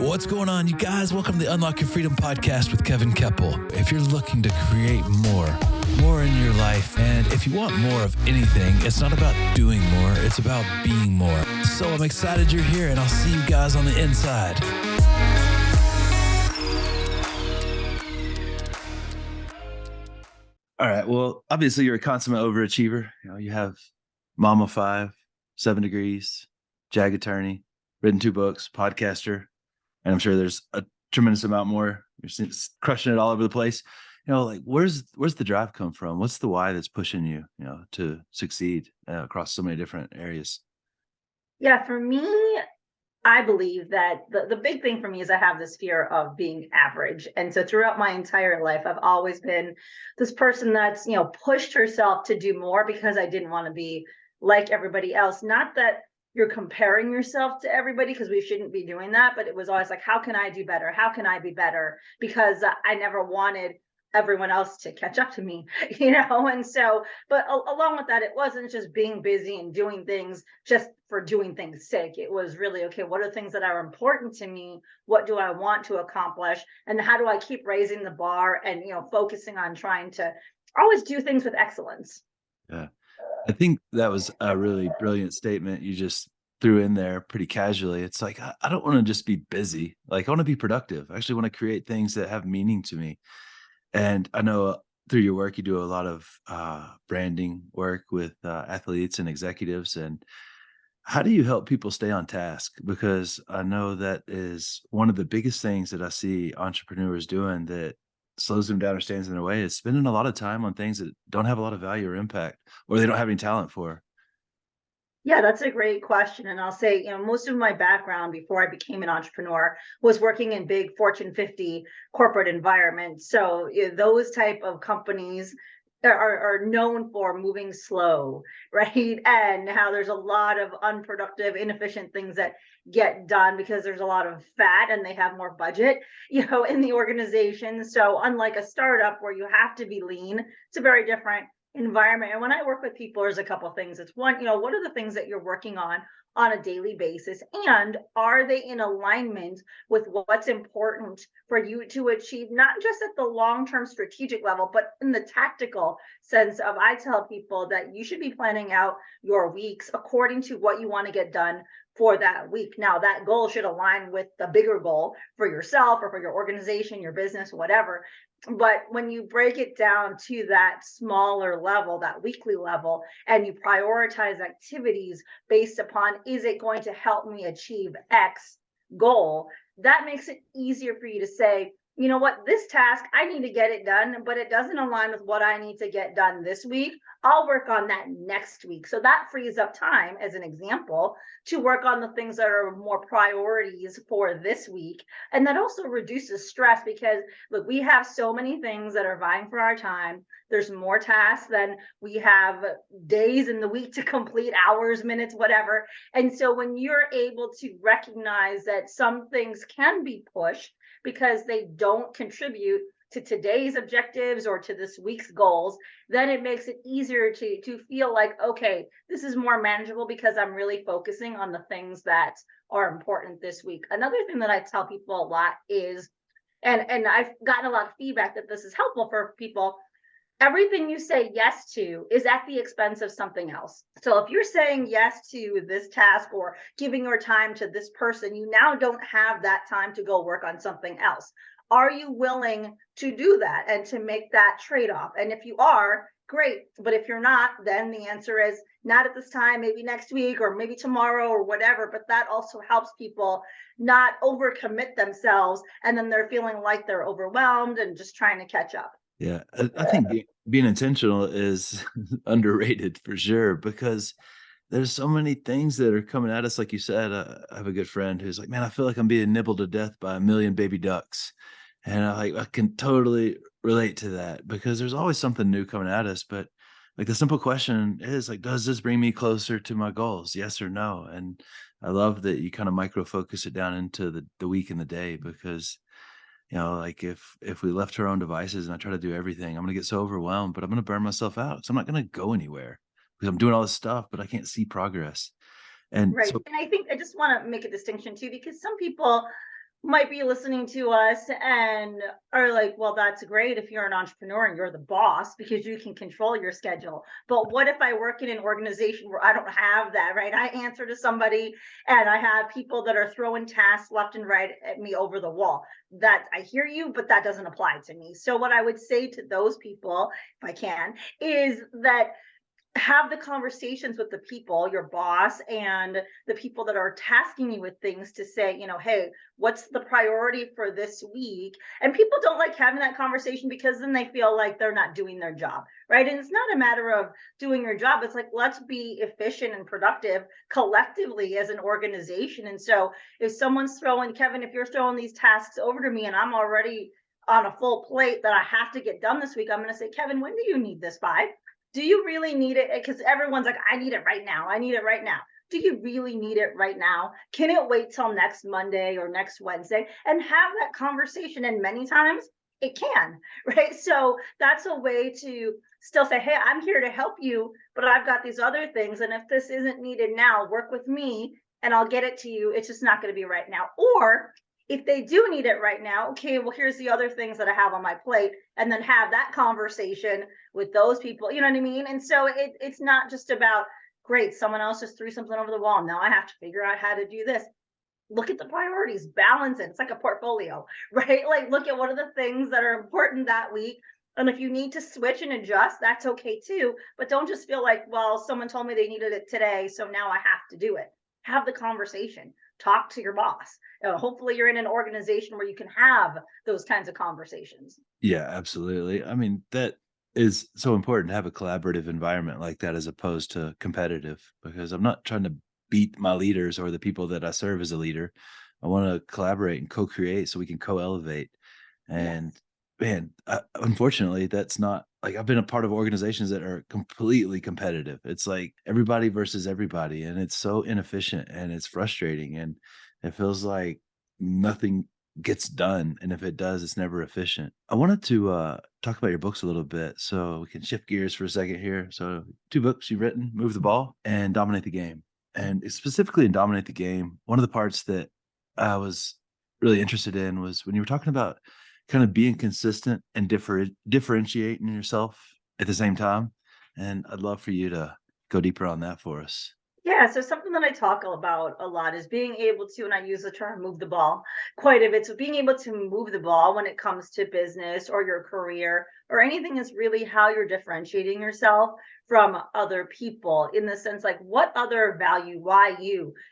What's going on, you guys? Welcome to the Unlock Your Freedom podcast with Kevin Kepple. If you're looking to create more in your life, and if you want more of anything, it's not about doing more, it's about being more. So I'm excited you're here, and I'll see you guys on the inside. All right. Well, obviously you're a consummate overachiever. You have Mama 5, 7 Degrees, JAG attorney, written 2 books, podcaster, and I'm sure there's a tremendous amount more. You're crushing it all over the place. Where's the drive come from? What's the why that's pushing you, to succeed across so many different areas? Yeah, for me, I believe that the big thing for me is I have this fear of being average. And so throughout my entire life, I've always been this person that's, pushed herself to do more because I didn't want to be like everybody else. Not that you're comparing yourself to everybody, because we shouldn't be doing that. But it was always like, how can I do better? How can I be better? Because I never wanted everyone else to catch up to me, and so, but along with that, it wasn't just being busy and doing things just for doing things sake. It was really, okay, what are things that are important to me? What do I want to accomplish? And how do I keep raising the bar and, focusing on trying to always do things with excellence? Yeah. I think that was a really brilliant statement you just threw in there pretty casually. It's like, I don't want to just be busy. Like, I want to be productive. I actually want to create things that have meaning to me. And I know through your work, you do a lot of branding work with athletes and executives. And how do you help people stay on task? Because I know that is one of the biggest things that I see entrepreneurs doing that slows them down or stands in their way, is spending a lot of time on things that don't have a lot of value or impact, or they don't have any talent for. Yeah, that's a great question. And I'll say, most of my background before I became an entrepreneur was working in big Fortune 50 corporate environments. So those type of companies are known for moving slow, right? And how there's a lot of unproductive, inefficient things that get done because there's a lot of fat and they have more budget, in the organization. So unlike a startup where you have to be lean, it's a very different environment. And when I work with people, there's a couple of things. It's one, what are the things that you're working on a daily basis, and are they in alignment with what's important for you to achieve, not just at the long-term strategic level, but in the tactical sense of, I tell people that you should be planning out your weeks according to what you want to get done for that week. Now, that goal should align with the bigger goal for yourself or for your organization, your business, whatever. But when you break it down to that smaller level, that weekly level, and you prioritize activities based upon, is it going to help me achieve X goal, that makes it easier for you to say, you know what, this task, I need to get it done, but it doesn't align with what I need to get done this week. I'll work on that next week. So that frees up time, as an example, to work on the things that are more priorities for this week. And that also reduces stress because, look, we have so many things that are vying for our time. There's more tasks than we have days in the week to complete, hours, minutes, whatever. And so when you're able to recognize that some things can be pushed because they don't contribute to today's objectives or to this week's goals, then it makes it easier to feel like, okay, this is more manageable because I'm really focusing on the things that are important this week. Another thing that I tell people a lot is, and I've gotten a lot of feedback that this is helpful for people, everything you say yes to is at the expense of something else. So if you're saying yes to this task or giving your time to this person, you now don't have that time to go work on something else. Are you willing to do that and to make that trade-off? And if you are, great. But if you're not, then the answer is not at this time, maybe next week or maybe tomorrow or whatever. But that also helps people not overcommit themselves, and then they're feeling like they're overwhelmed and just trying to catch up. Yeah, I think being intentional is underrated for sure, because there's so many things that are coming at us. Like you said, I have a good friend who's like, man, I feel like I'm being nibbled to death by a million baby ducks. And I can totally relate to that, because there's always something new coming at us. But like, the simple question is like, does this bring me closer to my goals? Yes or no? And I love that you kind of micro focus it down into the week and the day, because like, if we left to our own devices and I try to do everything, I'm gonna get so overwhelmed, but I'm gonna burn myself out. So I'm not gonna go anywhere because I'm doing all this stuff, but I can't see progress. And Right. so, And I think I just want to make a distinction too, because some people might be listening to us and are like, well, that's great if you're an entrepreneur and you're the boss because you can control your schedule. But what if I work in an organization where I don't have that, right? I answer to somebody and I have people that are throwing tasks left and right at me over the wall. That I hear you, but that doesn't apply to me. So, what I would say to those people, if I can, is that have the conversations with the people, your boss and the people that are tasking you with things to say, hey, what's the priority for this week? And people don't like having that conversation because then they feel like they're not doing their job, right? And it's not a matter of doing your job. It's like, let's be efficient and productive collectively as an organization. And so if someone's throwing, Kevin, if you're throwing these tasks over to me and I'm already on a full plate that I have to get done this week, I'm going to say, Kevin, when do you need this by? Do you really need it? Because everyone's like, I need it right now. I need it right now. Do you really need it right now? Can it wait till next Monday or next Wednesday and have that conversation? And many times it can, right? So that's a way to still say, hey, I'm here to help you, but I've got these other things. And if this isn't needed now, work with me and I'll get it to you. It's just not going to be right now. Or if they do need it right now, okay, well, here's the other things that I have on my plate, and then have that conversation with those people. You know what I mean? And so it's not just about, great, someone else just threw something over the wall. Now I have to figure out how to do this. Look at the priorities, balance it. It's like a portfolio, right? Like look at what are the things that are important that week. And if you need to switch and adjust, that's okay too. But don't just feel like, well, someone told me they needed it today, so now I have to do it. Have the conversation, talk to your boss. Hopefully, you're in an organization where you can have those kinds of conversations. Yeah, absolutely. I mean, that is so important to have a collaborative environment like that as opposed to competitive because I'm not trying to beat my leaders or the people that I serve as a leader. I want to collaborate and co-create so we can co-elevate. And Yes. man, unfortunately, that's not like I've been a part of organizations that are completely competitive. It's like everybody versus everybody, and it's so inefficient and it's frustrating. And it feels like nothing gets done. And if it does, it's never efficient. I wanted to talk about your books a little bit so we can shift gears for a second here. So, two books you've written, Move the Ball and Dominate the Game. And specifically in Dominate the Game, one of the parts that I was really interested in was when you were talking about kind of being consistent and differentiating yourself at the same time, and I'd love for you to go deeper on that for us. Yeah, so something that I talk about a lot is being able to, and I use the term move the ball quite a bit. So being able to move the ball when it comes to business or your career or anything is really how you're differentiating yourself from other people in the sense like what other value, why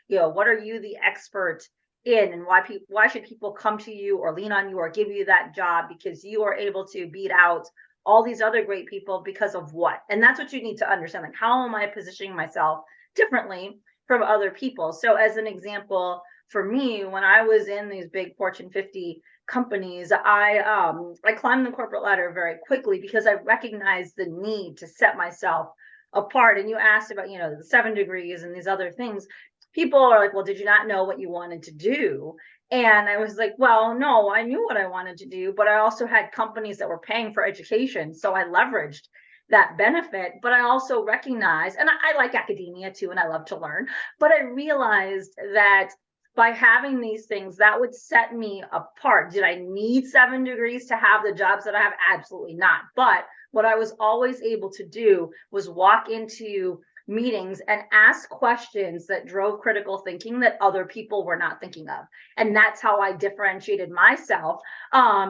what are you the expert in and why should people come to you or lean on you or give you that job because you are able to beat out all these other great people because of what? And that's what you need to understand. Like, how am I positioning myself differently from other people? So, as an example, for me, when I was in these big Fortune 50 companies, I climbed the corporate ladder very quickly because I recognized the need to set myself apart. And you asked about, the 7 degrees and these other things. People are like, well, did you not know what you wanted to do? And I was like, well, no, I knew what I wanted to do, but I also had companies that were paying for education. So I leveraged that benefit. But I also recognize, and I like academia too, and I love to learn, but I realized that by having these things, that would set me apart. Did I need 7 degrees to have the jobs that I have? Absolutely not. But what I was always able to do was walk into meetings and ask questions that drove critical thinking that other people were not thinking of. And that's how I differentiated myself,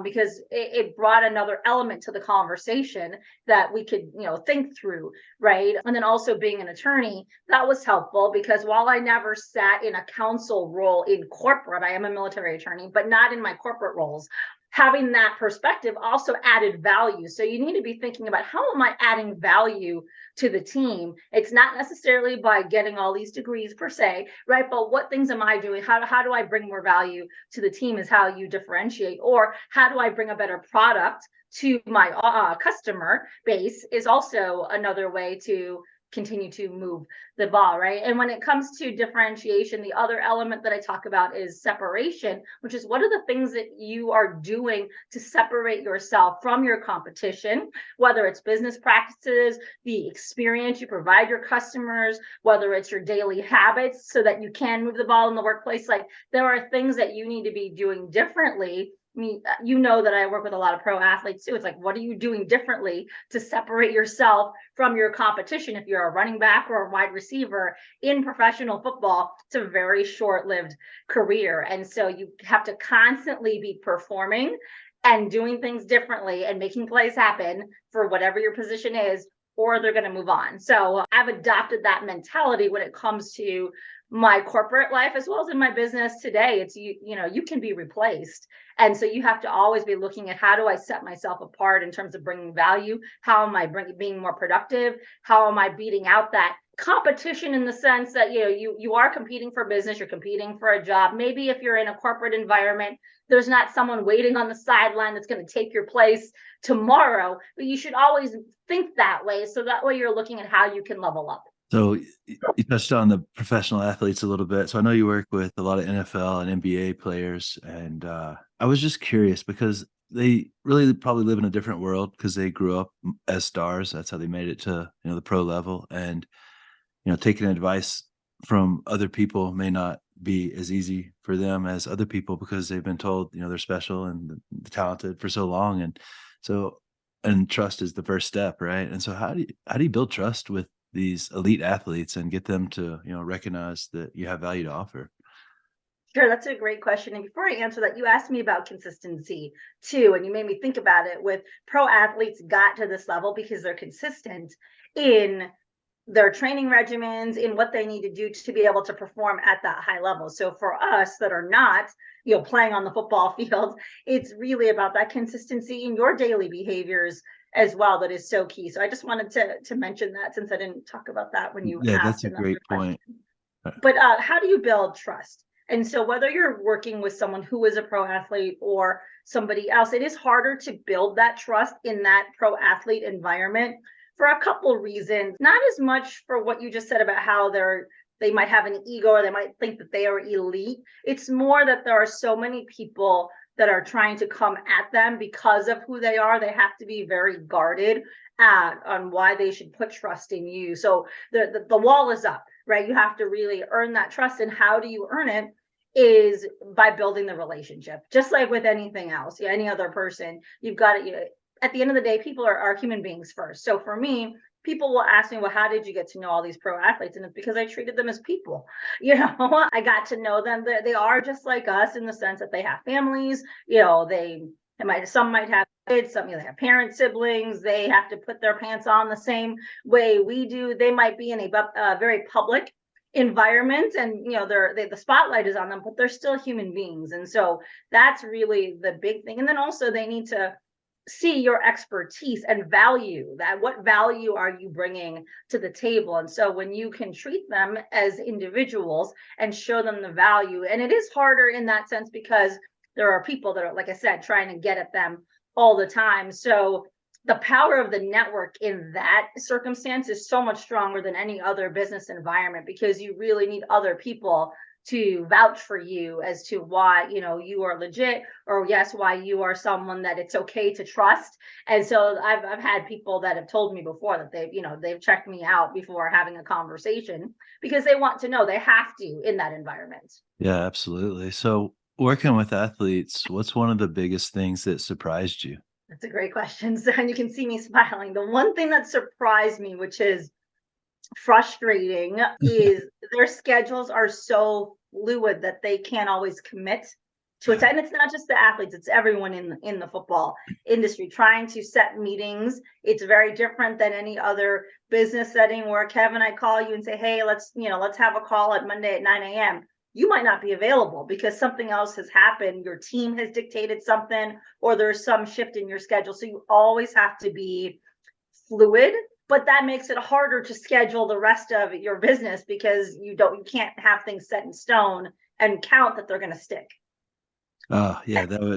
because it brought another element to the conversation that we could, think through, right? And then also being an attorney, that was helpful because while I never sat in a counsel role in corporate, I am a military attorney, but not in my corporate roles. Having that perspective also added value. So you need to be thinking about how am I adding value to the team? It's not necessarily by getting all these degrees per se, right? But what things am I doing? How do I bring more value to the team is how you differentiate. Or how do I bring a better product to my customer base is also another way to continue to move the ball, right? And when it comes to differentiation, the other element that I talk about is separation, which is what are the things that you are doing to separate yourself from your competition, whether it's business practices, the experience you provide your customers, whether it's your daily habits so that you can move the ball in the workplace. Like there are things that you need to be doing differently. I mean, you know that I work with a lot of pro athletes too. It's like, what are you doing differently to separate yourself from your competition? If you're a running back or a wide receiver in professional football, it's a very short-lived career. And so you have to constantly be performing and doing things differently and making plays happen for whatever your position is, or they're going to move on. So I've adopted that mentality when it comes to my corporate life as well as in my business today. It's you know, you can be replaced. And so you have to always be looking at how do I set myself apart in terms of bringing value? How am I being more productive? How am I beating out that competition in the sense that, you know, you are competing for business, you're competing for a job. Maybe if you're in a corporate environment, there's not someone waiting on the sideline that's going to take your place tomorrow, but you should always think that way. So that way you're looking at how you can level up. So you touched on the professional athletes a little bit. So I know you work with a lot of NFL and NBA players, and I was just curious because they really probably live in a different world because they grew up as stars. That's how they made it to the pro level, and taking advice from other people may not be as easy for them as other people because they've been told they're special and talented for so long, and so and trust is the first step, right? And so how do you build trust with these elite athletes and get them to, recognize that you have value to offer? Sure, that's a great question. And before I answer that, you asked me about consistency too, and you made me think about it. With pro athletes got to this level because they're consistent in their training regimens, in what they need to do to be able to perform at that high level. So for us that are not, playing on the football field, it's really about that consistency in your daily behaviors as well that is so key. So I just wanted to mention that since I didn't talk about that when you Yeah, that's asked a another great question. point. Uh, But how do you build trust? And so whether you're working with someone who is a pro athlete or somebody else, it is harder to build that trust in that pro athlete environment for a couple reasons. Not as much for what you just said about how they might have an ego or they might think that they are elite. It's more that there are so many people that are trying to come at them because of who they are. They have to be very guarded on why they should put trust in you. So the wall is up, right? You have to really earn that trust. And how do you earn it? Is by building the relationship, just like with anything else, any other person. You've got to, at the end of the day, people are human beings first. So for me, people will ask me, well, how did you get to know all these pro athletes? And it's because I treated them as people. I got to know them. They are just like us in the sense that they have families. Some might have kids, some they have parents, siblings. They have to put their pants on the same way we do. They might be in a very public environment, and the spotlight is on them, but they're still human beings. And so that's really the big thing. And then also they need to see your expertise and value that. What value are you bringing to the table? And so when you can treat them as individuals and show them the value, and it is harder in that sense because there are people that are, like I said, trying to get at them all the time. So the power of the network in that circumstance is so much stronger than any other business environment, because you really need other people to vouch for you as to why you are legit, or yes, why you are someone that it's okay to trust. And so I've had people that have told me before that they've checked me out before having a conversation because they want to know, they have to in that environment. Yeah, absolutely. So working with athletes, what's one of the biggest things that surprised you? That's a great question. So, and you can see me smiling. The one thing that surprised me, which is frustrating, is their schedules are so fluid that they can't always commit to it. And it's not just the athletes, it's everyone in the football industry trying to set meetings. It's very different than any other business setting where, Kevin, I call you and say, hey, let's have a call at Monday at 9 a.m. You might not be available because something else has happened. Your team has dictated something, or there's some shift in your schedule. So you always have to be fluid, but that makes it harder to schedule the rest of your business because you can't have things set in stone and count that they're going to stick. Oh, yeah, Yeah.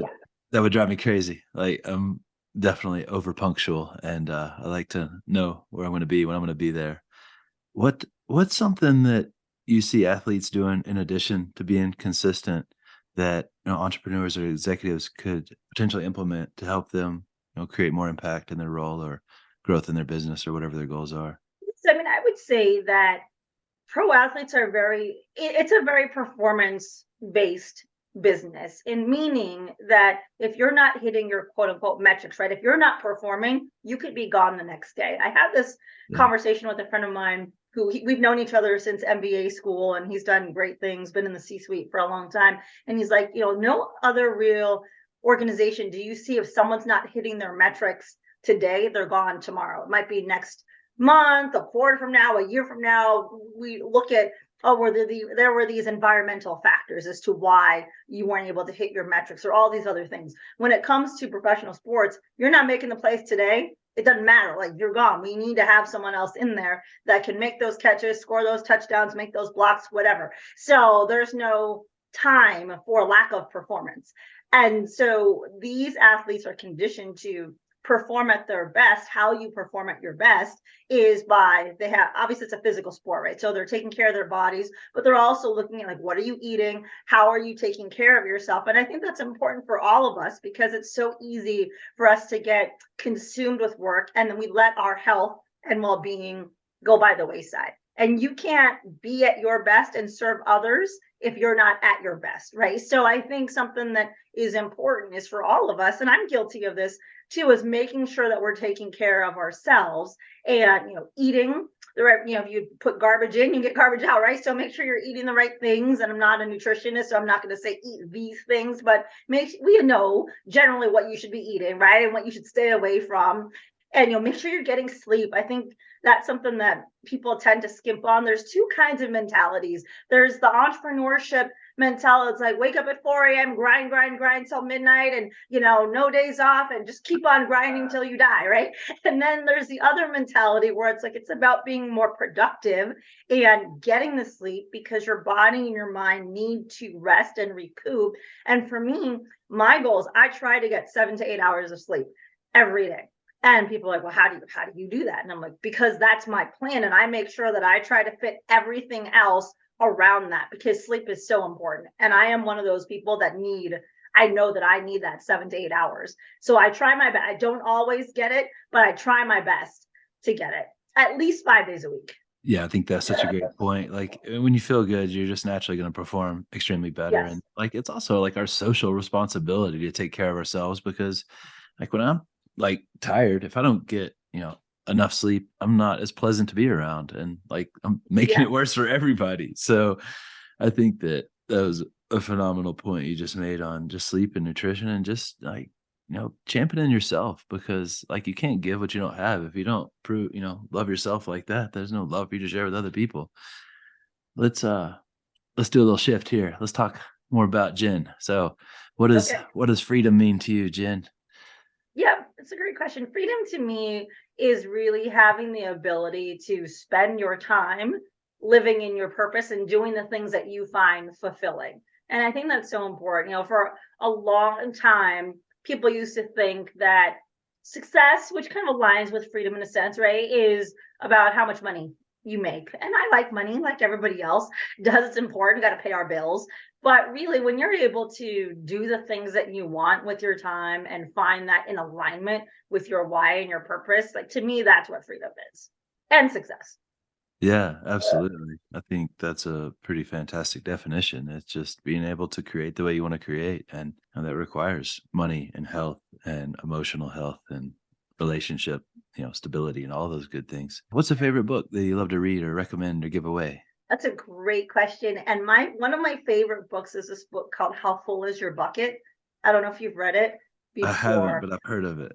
that would drive me crazy. Like, I'm definitely over punctual, and I like to know where I'm gonna be when I'm gonna be there. What What's something that you see athletes doing in addition to being consistent that, entrepreneurs or executives could potentially implement to help them, create more impact in their role or growth in their business or whatever their goals are? So, I mean, I would say that pro athletes are it's a very performance based business, in meaning that if you're not hitting your quote unquote metrics, right, if you're not performing, you could be gone the next day. I had this Yeah. conversation with a friend of mine who we've known each other since MBA school, and he's done great things, been in the C suite for a long time. And he's like, no other real organization do you see, if someone's not hitting their metrics today, they're gone tomorrow. It might be next month, a quarter from now, a year from now. We look at, oh, there were these environmental factors as to why you weren't able to hit your metrics, or all these other things. When it comes to professional sports, you're not making the plays today, it doesn't matter. Like, you're gone. We need to have someone else in there that can make those catches, score those touchdowns, make those blocks, whatever. So there's no time for lack of performance. And so these athletes are conditioned to perform at their best. How you perform at your best is by, they have, obviously it's a physical sport, right? So they're taking care of their bodies, but they're also looking at, like, what are you eating? How are you taking care of yourself? And I think that's important for all of us, because it's so easy for us to get consumed with work, and then we let our health and well-being go by the wayside. And you can't be at your best and serve others if you're not at your best, right? So I think something that is important is for all of us, and I'm guilty of this too, is making sure that we're taking care of ourselves, and eating the right, if you put garbage in, you get garbage out, right? So make sure you're eating the right things. And I'm not a nutritionist, so I'm not going to say eat these things, but we know generally what you should be eating, right? And what you should stay away from. And make sure you're getting sleep. I think that's something that people tend to skimp on. There's two kinds of mentalities. There's the entrepreneurship mentality. It's like, wake up at 4 a.m, grind till midnight, and no days off, and just keep on grinding till you die, right? And then there's the other mentality where it's like, it's about being more productive and getting the sleep, because your body and your mind need to rest and recoup. And for me, my goals, I try to get 7 to 8 hours of sleep every day. And people are like, well, how do you do that? And I'm like, because that's my plan. And I make sure that I try to fit everything else around that, because sleep is so important. And I am one of those people that I know that I need that 7 to 8 hours. So I try my best. I don't always get it, but I try my best to get it at least 5 days a week. Yeah, I think that's such a great point. Like, when you feel good, you're just naturally gonna perform extremely better, Yes. and, like, it's also, like, our social responsibility to take care of ourselves because, like, when I'm, like, tired, if I don't get, enough sleep, I'm not as pleasant to be around, and, like, I'm making Yeah. it worse for everybody. So, I think that that was a phenomenal point you just made on just sleep and nutrition and just, like, championing yourself because, like, you can't give what you don't have. If you don't love yourself like that, there's no love for you to share with other people. Let's, uh let's do a little shift here. Let's talk more about Jen. So, Okay. what does freedom mean to you, Jen? Yeah, it's a great question. Freedom to me is really having the ability to spend your time living in your purpose and doing the things that you find fulfilling. And I think that's so important. For a long time, people used to think that success, which kind of aligns with freedom in a sense, right, is about how much money you make. And I like money, like everybody else does. It's important, got to pay our bills. But really, when you're able to do the things that you want with your time and find that in alignment with your why and your purpose, like, to me, that's what freedom is, and success. Yeah, absolutely. I think that's a pretty fantastic definition. It's just being able to create the way you want to create, and that requires money and health and emotional health and relationship, stability and all those good things. What's a favorite book that you love to read or recommend or give away? That's a great question. And one of my favorite books is this book called How Full Is Your Bucket? I don't know if you've read it I haven't, before. but I've heard of it.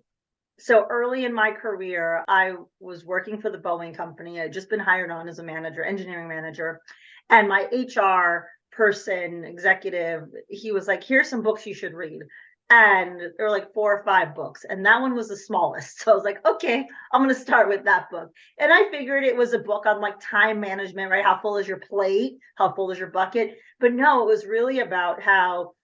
So early in my career, I was working for the Boeing company. I'd just been hired on as a manager, engineering manager. And my HR person, executive, he was like, here's some books you should read. And there were like 4 or 5 books. And that one was the smallest. So I was like, okay, I'm going to start with that book. And I figured it was a book on, like, time management, right? How full is your plate? How full is your bucket? But no, it was really about how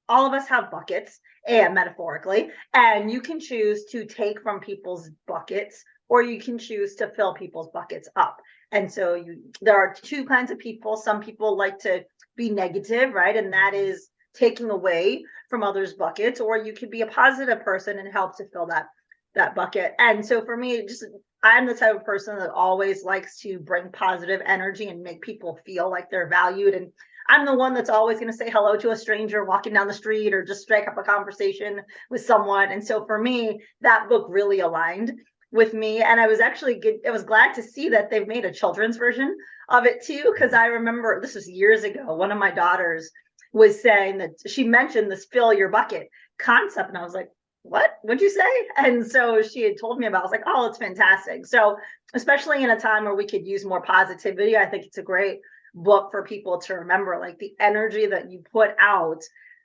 all of us have buckets, and metaphorically, and you can choose to take from people's buckets, or you can choose to fill people's buckets up. And so there are two kinds of people. Some people like to be negative, right? And that is taking away from others' buckets, or you could be a positive person and help to fill that bucket. And so for me, just I'm the type of person that always likes to bring positive energy and make people feel like they're valued. And I'm the one that's always going to say hello to a stranger walking down the street or just strike up a conversation with someone. And so for me, that book really aligned with me. And I was actually good. I was glad to see that they've made a children's version of it too, because I remember this was years ago. One of my daughters was saying that she mentioned this fill your bucket concept. And I was like, what'd you say? And so she had told me about it. I was like, oh, it's fantastic. So especially in a time where we could use more positivity, I think it's a great book for people to remember, like the energy that you put out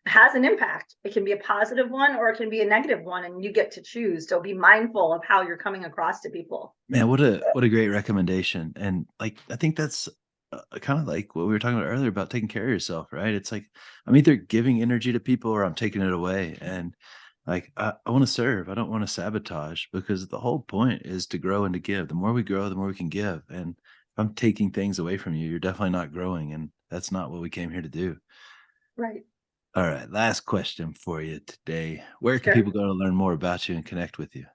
has an impact. It can be a positive one or it can be a negative one, and you get to choose. So be mindful of how you're coming across to people. Man, what a great recommendation. And like, I think that's kind of like what we were talking about earlier about taking care of yourself, right? It's like I'm either giving energy to people or I'm taking it away. And like I want to serve. I don't want to sabotage, because the whole point is to grow and to give. The more we grow, the more we can give. And if I'm taking things away from you, you're definitely not growing. And that's not what we came here to do. Right. All right. Last question for you today. Where can Sure. people go to learn more about you and connect with you?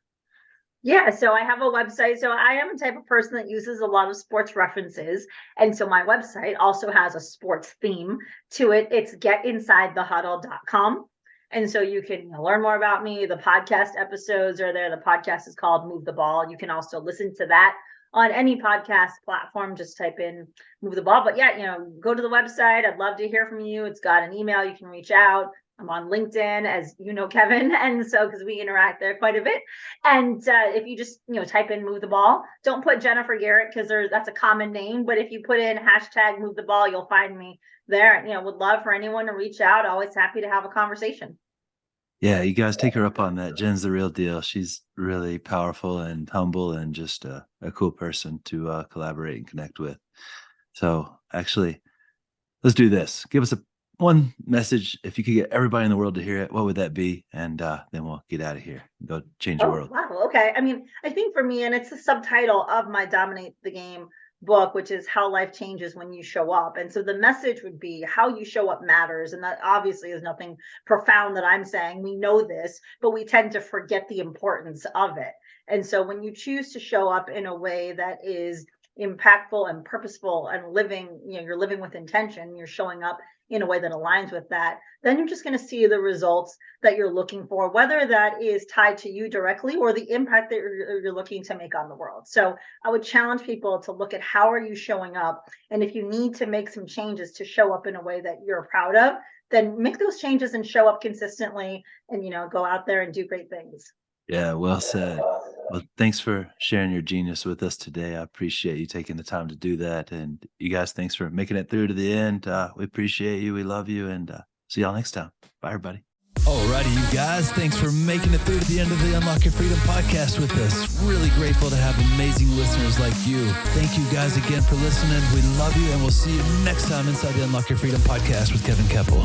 Yeah, so I have a website. So I am a type of person that uses a lot of sports references. And so my website also has a sports theme to it. It's getinsidethehuddle.com. And so you can learn more about me. The podcast episodes are there. The podcast is called Move the Ball. You can also listen to that on any podcast platform. Just type in Move the Ball. But yeah, go to the website. I'd love to hear from you. It's got an email. You can reach out. I'm on LinkedIn, as you know, Kevin. And so, because we interact there quite a bit. And if you just, type in Move the Ball, don't put Jennifer Garrett, because that's a common name. But if you put in hashtag Move the Ball, you'll find me there. Would love for anyone to reach out. Always happy to have a conversation. Yeah, you guys take her up on that. Jen's the real deal. She's really powerful and humble and just a cool person to collaborate and connect with. So actually, let's do this. Give us one message. If you could get everybody in the world to hear it, what would that be? And then we'll get out of here and go change the Oh, world. wow. Okay. I mean, I think for me, and it's the subtitle of my Dominate the Game book, which is How Life Changes When You Show Up. And so the message would be how you show up matters. And that obviously is nothing profound that I'm saying. We know this, but we tend to forget the importance of it. And so when you choose to show up in a way that is impactful and purposeful and living, you're living with intention, you're showing up in a way that aligns with that, then you're just going to see the results that you're looking for, whether that is tied to you directly or the impact that you're looking to make on the world. So I would challenge people to look at how are you showing up, and if you need to make some changes to show up in a way that you're proud of, then make those changes and show up consistently, and go out there and do great things. Yeah, well said. Well, thanks for sharing your genius with us today. I appreciate you taking the time to do that. And you guys, thanks for making it through to the end. We appreciate you. We love you. And see y'all next time. Bye, everybody. Alrighty, you guys. Thanks for making it through to the end of the Unlock Your Freedom podcast with us. Really grateful to have amazing listeners like you. Thank you guys again for listening. We love you, and we'll see you next time inside the Unlock Your Freedom podcast with Kevin Kepple.